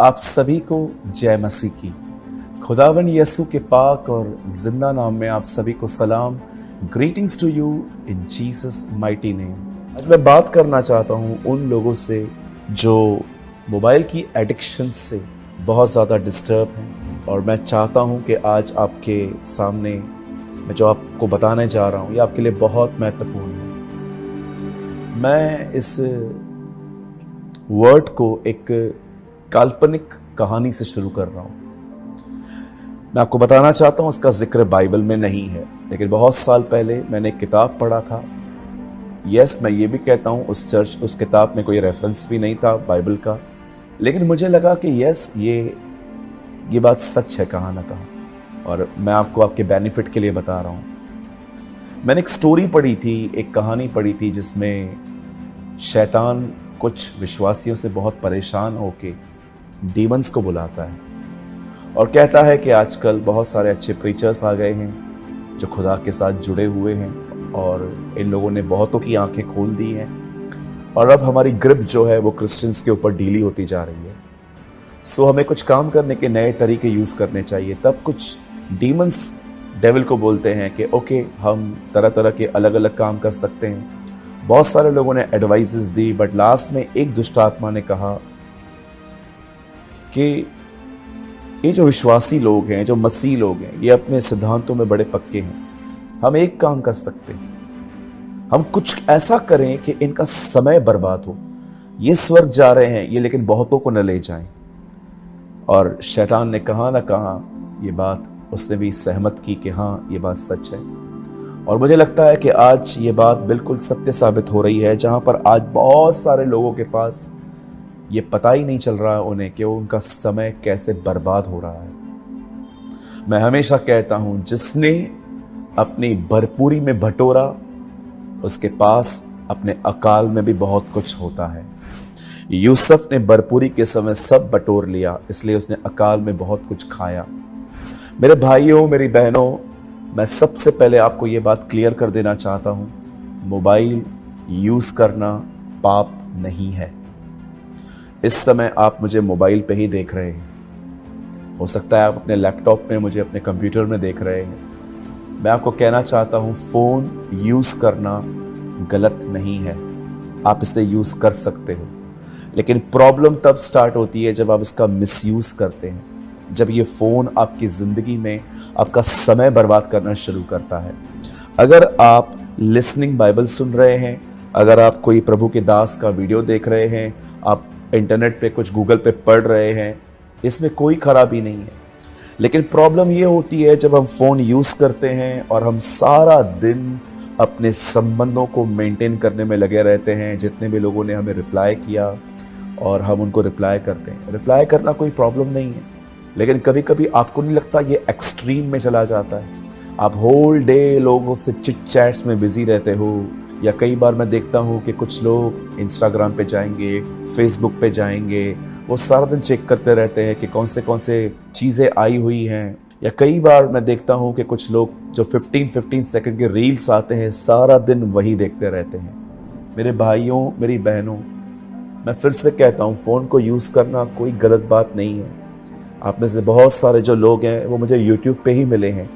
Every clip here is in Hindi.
आप सभी को जय मसीह की। खुदावन यसु के पाक और जिंदा नाम में आप सभी को सलाम। Greetings to you in Jesus mighty name. आज मैं बात करना चाहता हूँ उन लोगों से जो मोबाइल की एडिक्शन से बहुत ज़्यादा डिस्टर्ब हैं, और मैं चाहता हूँ कि आज आपके सामने मैं जो आपको बताने जा रहा हूँ ये आपके लिए बहुत महत्वपूर्ण है। मैं इस वर्ड को एक काल्पनिक कहानी से शुरू कर रहा हूँ। मैं आपको बताना चाहता हूँ उसका जिक्र बाइबल में नहीं है, लेकिन बहुत साल पहले मैंने एक किताब पढ़ा था। यस, मैं ये भी कहता हूँ उस किताब में कोई रेफरेंस भी नहीं था बाइबल का, लेकिन मुझे लगा कि यस ये बात सच है कहाँ ना कहाँ, और मैं आपको आपके बेनिफिट के लिए बता रहा हूँ। मैंने एक स्टोरी पढ़ी थी, एक कहानी पढ़ी थी जिसमें शैतान कुछ विश्वासियों से बहुत परेशान होके डीमंस को बुलाता है और कहता है कि आजकल बहुत सारे अच्छे प्रीचर्स आ गए हैं जो खुदा के साथ जुड़े हुए हैं, और इन लोगों ने बहुतों की आंखें खोल दी हैं, और अब हमारी ग्रिप जो है वो क्रिश्चियंस के ऊपर ढीली होती जा रही है। सो हमें कुछ काम करने के नए तरीके यूज़ करने चाहिए। तब कुछ डीमंस डेविल को बोलते हैं कि ओके, हम तरह तरह के अलग अलग काम कर सकते हैं। बहुत सारे लोगों ने एडवाइसेस दी, बट लास्ट में एक दुष्ट आत्मा ने कहा कि ये जो विश्वासी लोग हैं, जो मसीह लोग हैं, ये अपने सिद्धांतों में बड़े पक्के हैं। हम एक काम कर सकते हैं, हम कुछ ऐसा करें कि इनका समय बर्बाद हो। ये स्वर्ग जा रहे हैं ये, लेकिन बहुतों को न ले जाएं। और शैतान ने कहा ना कहा ये बात उसने भी सहमत की कि हाँ ये बात सच है। और मुझे लगता है कि आज ये बात बिल्कुल सत्य साबित हो रही है, जहां पर आज बहुत सारे लोगों के पास ये पता ही नहीं चल रहा है उन्हें कि उनका समय कैसे बर्बाद हो रहा है। मैं हमेशा कहता हूं, जिसने अपनी भरपूरी में बटोरा उसके पास अपने अकाल में भी बहुत कुछ होता है। यूसुफ ने भरपूरी के समय सब बटोर लिया, इसलिए उसने अकाल में बहुत कुछ खाया। मेरे भाइयों, मेरी बहनों, मैं सबसे पहले आपको ये बात क्लियर कर देना चाहता हूं, मोबाइल यूज करना पाप नहीं है। इस समय आप मुझे मोबाइल पे ही देख रहे हैं, हो सकता है आप अपने लैपटॉप में मुझे अपने कंप्यूटर में देख रहे हैं। मैं आपको कहना चाहता हूं, फोन यूज करना गलत नहीं है, आप इसे यूज कर सकते हो, लेकिन प्रॉब्लम तब स्टार्ट होती है जब आप इसका मिसयूज करते हैं, जब ये फोन आपकी जिंदगी में आपका समय बर्बाद करना शुरू करता है। अगर आप लिसनिंग बाइबल सुन रहे हैं, अगर आप कोई प्रभु के दास का वीडियो देख रहे हैं, आप इंटरनेट पे कुछ गूगल पे पढ़ रहे हैं, इसमें कोई खराबी नहीं है। लेकिन प्रॉब्लम ये होती है जब हम फोन यूज करते हैं और हम सारा दिन अपने संबंधों को मेंटेन करने में लगे रहते हैं। जितने भी लोगों ने हमें रिप्लाई किया और हम उनको रिप्लाई करते हैं, रिप्लाई करना कोई प्रॉब्लम नहीं है, लेकिन कभी कभी आपको नहीं लगता ये एक्सट्रीम में चला जाता है? आप होल डे लोगों से चिट चैट्स में बिजी रहते हो, या कई बार मैं देखता हूँ कि कुछ लोग इंस्टाग्राम पे जाएंगे, फेसबुक पे जाएंगे, वो सारा दिन चेक करते रहते हैं कि कौन से चीज़ें आई हुई हैं। या कई बार मैं देखता हूँ कि कुछ लोग जो 15 सेकंड के रील्स आते हैं, सारा दिन वही देखते रहते हैं। मेरे भाइयों, मेरी बहनों, मैं फिर से कहता हूँ, फ़ोन को यूज़ करना कोई गलत बात नहीं है। आप में से बहुत सारे जो लोग हैं वो मुझे यूट्यूब पे ही मिले हैं।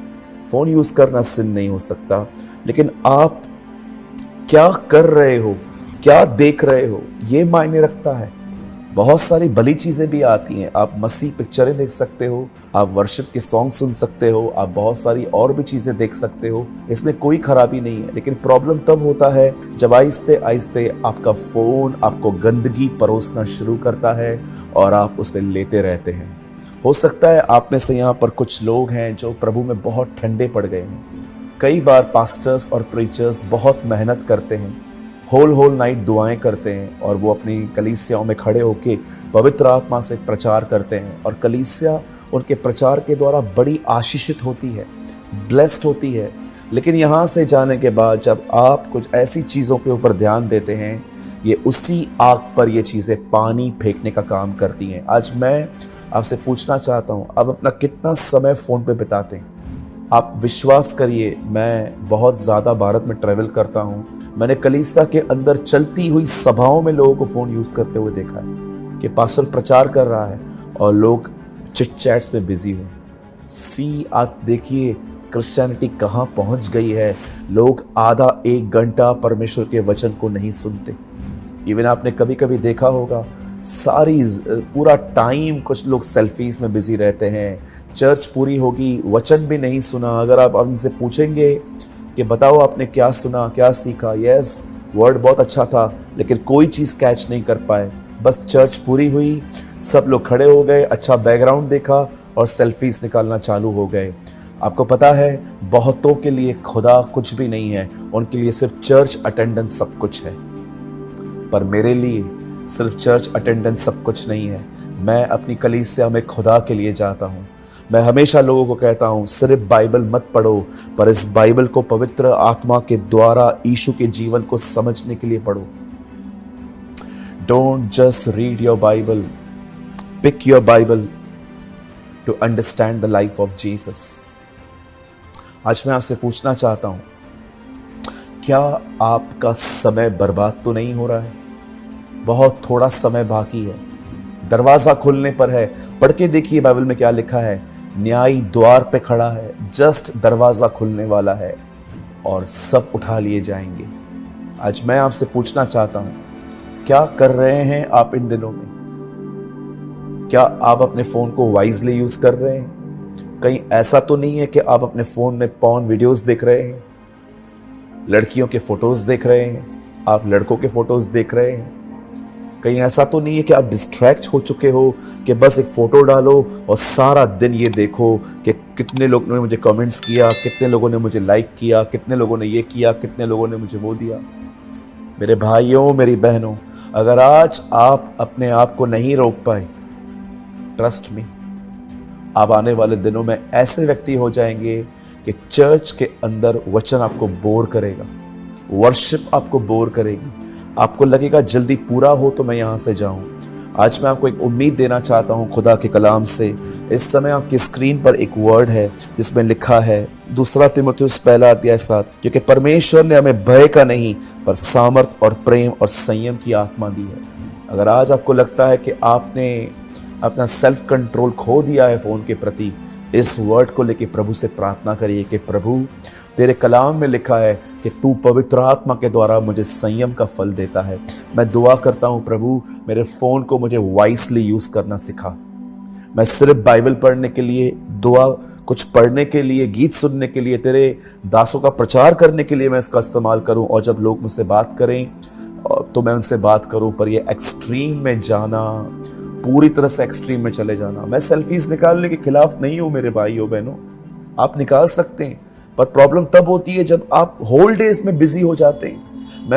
फ़ोन यूज़ करना सिन नहीं हो सकता, लेकिन आप क्या कर रहे हो, क्या देख रहे हो, ये मायने रखता है। बहुत सारी भली चीज़ें भी आती हैं, आप मसीह पिक्चरें देख सकते हो, आप वर्शिप के सॉन्ग सुन सकते हो, आप बहुत सारी और भी चीज़ें देख सकते हो, इसमें कोई खराबी नहीं है। लेकिन प्रॉब्लम तब होता है जब आहिस्ते आहिस्ते आपका फ़ोन आपको गंदगी परोसना शुरू करता है और आप उसे लेते रहते हैं। हो सकता है आप में से यहाँ पर कुछ लोग हैं जो प्रभु में बहुत ठंडे पड़ गए हैं। कई बार पास्टर्स और प्रीचर्स बहुत मेहनत करते हैं, होल नाइट दुआएं करते हैं, और वो अपनी कलीसियाओं में खड़े होकर पवित्र आत्मा से प्रचार करते हैं, और कलीसिया उनके प्रचार के द्वारा बड़ी आशीषित होती है, ब्लेस्ड होती है। लेकिन यहाँ से जाने के बाद जब आप कुछ ऐसी चीज़ों के ऊपर ध्यान देते हैं, ये उसी आग पर ये चीज़ें पानी फेंकने का काम करती हैं। आज मैं आपसे पूछना चाहता हूँ, आप अपना कितना समय फ़ोन पे बिताते हैं? आप विश्वास करिए, मैं बहुत ज़्यादा भारत में ट्रैवल करता हूँ, मैंने कलीसिया के अंदर चलती हुई सभाओं में लोगों को फ़ोन यूज़ करते हुए देखा है कि पास्टर प्रचार कर रहा है और लोग चिट चैट्स में बिजी हैं। सी आज देखिए क्रिश्चियनिटी कहाँ पहुंच गई है। लोग आधा एक घंटा परमेश्वर के वचन को नहीं सुनते। इवन आपने कभी कभी देखा होगा पूरा टाइम कुछ लोग सेल्फीज में बिजी रहते हैं। चर्च पूरी होगी, वचन भी नहीं सुना। अगर आप उनसे पूछेंगे कि बताओ आपने क्या सुना, क्या सीखा, यस वर्ड बहुत अच्छा था, लेकिन कोई चीज़ कैच नहीं कर पाए। बस चर्च पूरी हुई, सब लोग खड़े हो गए, अच्छा बैकग्राउंड देखा और सेल्फीज निकालना चालू हो गए। आपको पता है बहुतों के लिए खुदा कुछ भी नहीं है, उनके लिए सिर्फ चर्च अटेंडेंस सब कुछ है। पर मेरे लिए सिर्फ चर्च अटेंडेंस सब कुछ नहीं है। मैं अपनी कलीसिया में खुदा के लिए जाता हूँ। मैं हमेशा लोगों को कहता हूँ सिर्फ बाइबल मत पढ़ो, पर इस बाइबल को पवित्र आत्मा के द्वारा यीशु के जीवन को समझने के लिए पढ़ो। Don't just read your Bible, pick your Bible to understand the life of Jesus. आज मैं आपसे पूछना चाहता हूं, क्या आपका समय बर्बाद तो नहीं हो रहा है? बहुत थोड़ा समय बाकी है, दरवाजा खुलने पर है। पढ़ के देखिए बाइबल में क्या लिखा है। न्यायी द्वार पे खड़ा है, जस्ट दरवाजा खुलने वाला है और सब उठा लिए जाएंगे। आज मैं आपसे पूछना चाहता हूं, क्या कर रहे हैं आप इन दिनों में? क्या आप अपने फोन को वाइजली यूज कर रहे हैं? कहीं ऐसा तो नहीं है कि आप अपने फोन में पॉर्न वीडियोस देख रहे हैं, लड़कियों के फोटोज देख रहे हैं, आप लड़कों के फोटोज देख रहे हैं? कहीं ऐसा तो नहीं है कि आप डिस्ट्रैक्ट हो चुके हो कि बस एक फोटो डालो और सारा दिन ये देखो कि कितने लोगों ने मुझे कमेंट्स किया, कितने लोगों ने मुझे लाइक किया, कितने लोगों ने ये किया, कितने लोगों ने मुझे वो दिया। मेरे भाइयों, मेरी बहनों, अगर आज आप अपने आप को नहीं रोक पाए, ट्रस्ट मी, आप आने वाले दिनों में ऐसे व्यक्ति हो जाएंगे कि चर्च के अंदर वचन आपको बोर करेगा, वर्शिप आपको बोर करेगी। आपको लगेगा जल्दी पूरा हो तो मैं यहां से जाऊं। आज मैं आपको एक उम्मीद देना चाहता हूं खुदा के कलाम से। इस समय आपकी स्क्रीन पर एक वर्ड है जिसमें लिखा है 2 तीमुथियुस 1:7, क्योंकि परमेश्वर ने हमें भय का नहीं पर सामर्थ और प्रेम और संयम की आत्मा दी है। अगर आज आपको लगता है कि आपने अपना सेल्फ कंट्रोल खो दिया है फोन के प्रति, इस वर्ड को लेके प्रभु से प्रार्थना करिए कि प्रभु, तेरे कलाम में लिखा है कि तू पवित्र आत्मा के द्वारा मुझे संयम का फल देता है। मैं दुआ करता हूं प्रभु, मेरे फोन को मुझे वाइसली यूज करना सिखा। मैं सिर्फ बाइबल पढ़ने के लिए, दुआ कुछ पढ़ने के लिए, गीत सुनने के लिए, तेरे दासों का प्रचार करने के लिए मैं इसका इस्तेमाल करूं। और जब लोग मुझसे बात करें तो मैं उनसे बात करूं, पर ये एक्सट्रीम में जाना, पूरी तरह से एक्सट्रीम में चले जाना। मैं सेल्फीज निकालने के खिलाफ नहीं हूं मेरे भाइयों बहनों, आप निकाल सकते हैं, पर प्रॉब्लम तब होती है जब आप होल डे इसमें बिजी हो जाते हैं।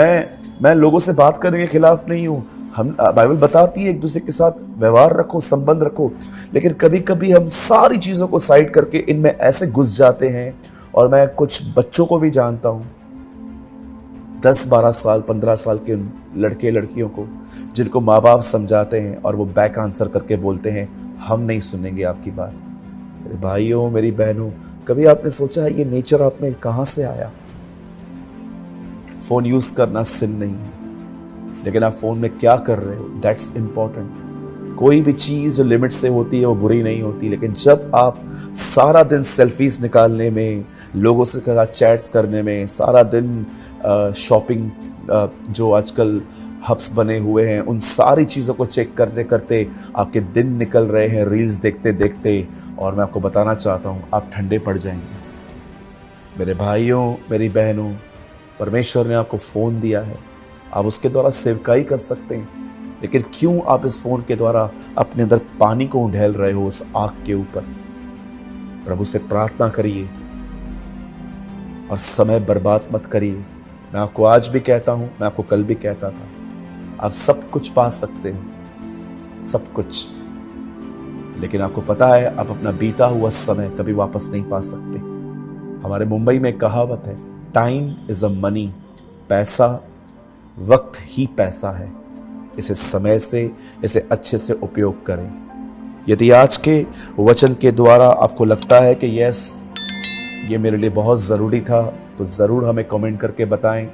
मैं लोगों से बात करने के खिलाफ नहीं हूं। हम बाइबल बताती है एक दूसरे के साथ व्यवहार रखो, संबंध रखो, लेकिन कभी कभी हम सारी चीजों को साइड करके इनमें ऐसे घुस जाते हैं। और मैं कुछ बच्चों को भी जानता हूं, 10-12 साल 15 साल के लड़के लड़कियों को, जिनको माँ बाप समझाते हैं और वो बैक आंसर करके बोलते हैं हम नहीं सुनेंगे आपकी बात। मेरे भाइयों, मेरी बहनों, कभी आपने सोचा है ये नेचर आप में कहां से आया? फोन यूज करना सिन नहीं है, लेकिन आप फोन में क्या कर रहे हो, दैट्स इंपॉर्टेंट। कोई भी चीज जो लिमिट से होती है वो बुरी नहीं होती, लेकिन जब आप सारा दिन सेल्फीज निकालने में, लोगों से साथ चैट्स करने में, सारा दिन शॉपिंग जो आजकल हब्स बने हुए हैं, उन सारी चीज़ों को चेक करते करते आपके दिन निकल रहे हैं रील्स देखते देखते, और मैं आपको बताना चाहता हूँ आप ठंडे पड़ जाएंगे। मेरे भाइयों, मेरी बहनों, परमेश्वर ने आपको फ़ोन दिया है, आप उसके द्वारा सेवकाई कर सकते हैं, लेकिन क्यों आप इस फ़ोन के द्वारा अपने अंदर पानी को उंडेल रहे हो उस आग के ऊपर? प्रभु से प्रार्थना करिए और समय बर्बाद मत करिए। मैं आपको आज भी कहता हूं, मैं आपको कल भी कहता था, आप सब कुछ पा सकते हो, सब कुछ, लेकिन आपको पता है आप अपना बीता हुआ समय कभी वापस नहीं पा सकते। हमारे मुंबई में एक कहावत है, टाइम इज अ मनी, पैसा, वक्त ही पैसा है। इसे समय से, इसे अच्छे से उपयोग करें। यदि आज के वचन के द्वारा आपको लगता है कि यस, ये मेरे लिए बहुत ज़रूरी था, तो ज़रूर हमें कमेंट करके बताएं।